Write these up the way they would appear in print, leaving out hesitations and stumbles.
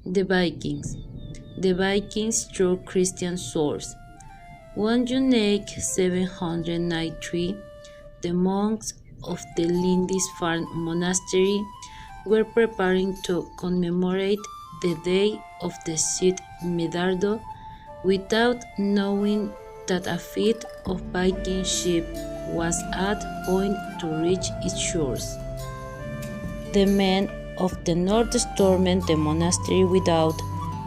The Vikings. The Vikings through Christian source. One unique 793, the monks of the Lindisfarne monastery were preparing to commemorate the day of the Cid Medardo without knowing that a fleet of Viking ships was at point to reach its shores. The men of the north stormed the monastery without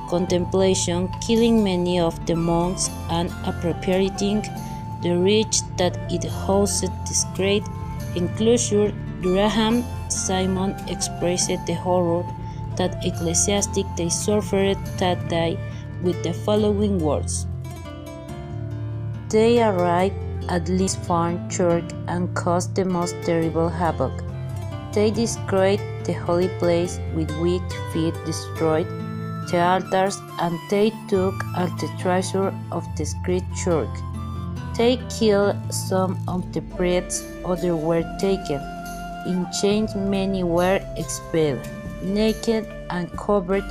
contemplation, killing many of the monks and appropriating the rich that it housed. This great enclosure. Graham Simon expressed the horror that ecclesiastics they suffered that day with the following words: "They arrived at Lindisfarne church and caused the most terrible havoc. They destroyed the holy place with wicked feet, destroyed the altars, and they took all the treasure of the great church. They killed some of the priests, others were taken. In chains many were expelled, naked and covered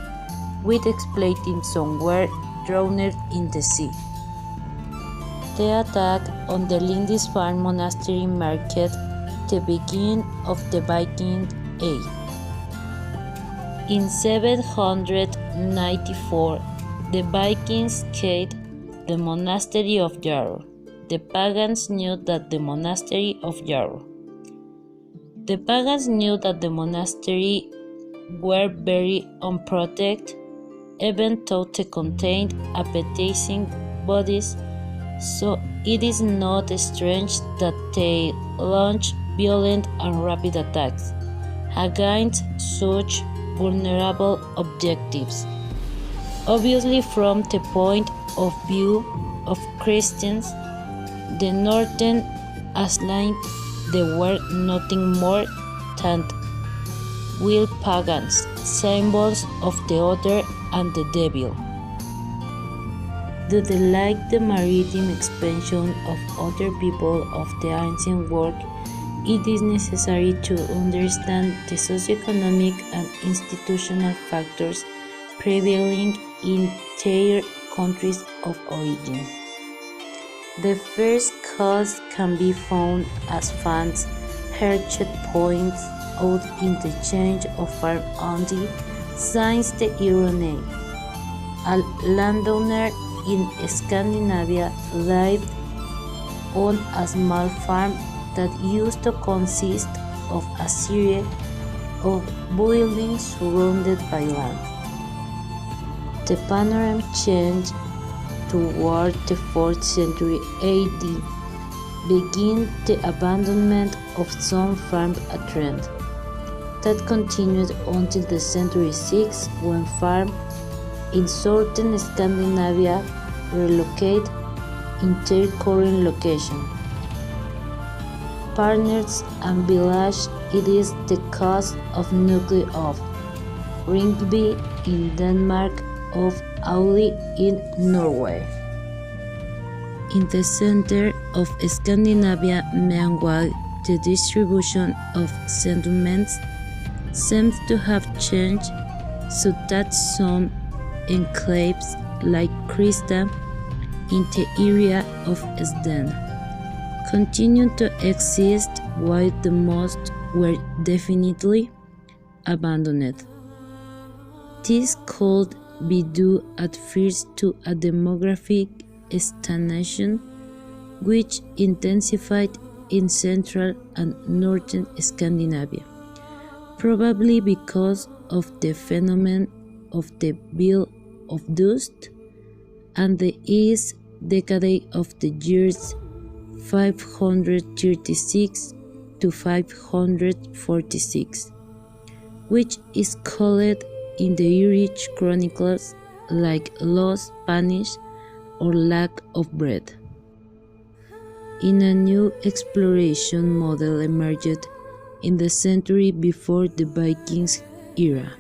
with exploiting, some were drowned in the sea." The attack on the Lindisfarne monastery marked the beginning of the Viking Age. In 794, the Vikings sacked the monastery of Jarrow. The pagans knew that the monastery were very unprotected, even though they contained appetizing bodies, so it is not strange that they launched violent and rapid attacks against such vulnerable objectives. Obviously, from the point of view of Christians, the northern assailants they were nothing more than wild pagans, symbols of the other and the devil. Do they like the maritime expansion of other people of the ancient world? It is necessary to understand the socioeconomic and institutional factors prevailing in their countries of origin. The first cause can be found, as Fans Herchet points out, in the change of farm ownership since the Iron Age. A landowner in Scandinavia lived on a small farm that used to consist of a series of buildings surrounded by land. The panorama changed toward the 4th century AD, began the abandonment of some farms, a trend that continued until the century 6, when farms in southern Scandinavia relocated in their current location. Partners and village. It is the cause of nuclei of Rinkeby in Denmark, of Auli in Norway. In the center of Scandinavia, meanwhile, the distribution of settlements seems to have changed, so that some enclaves like Krista in the area of Sden continue to exist, while the most were definitely abandoned. This could be due at first to a demographic stagnation which intensified in central and northern Scandinavia, probably because of the phenomenon of the Veil of Dust and the East decade of the years 536 to 546, which is called in the Irish chronicles like lost Spanish or lack of bread. In a new exploration model emerged in the century before the Vikings era.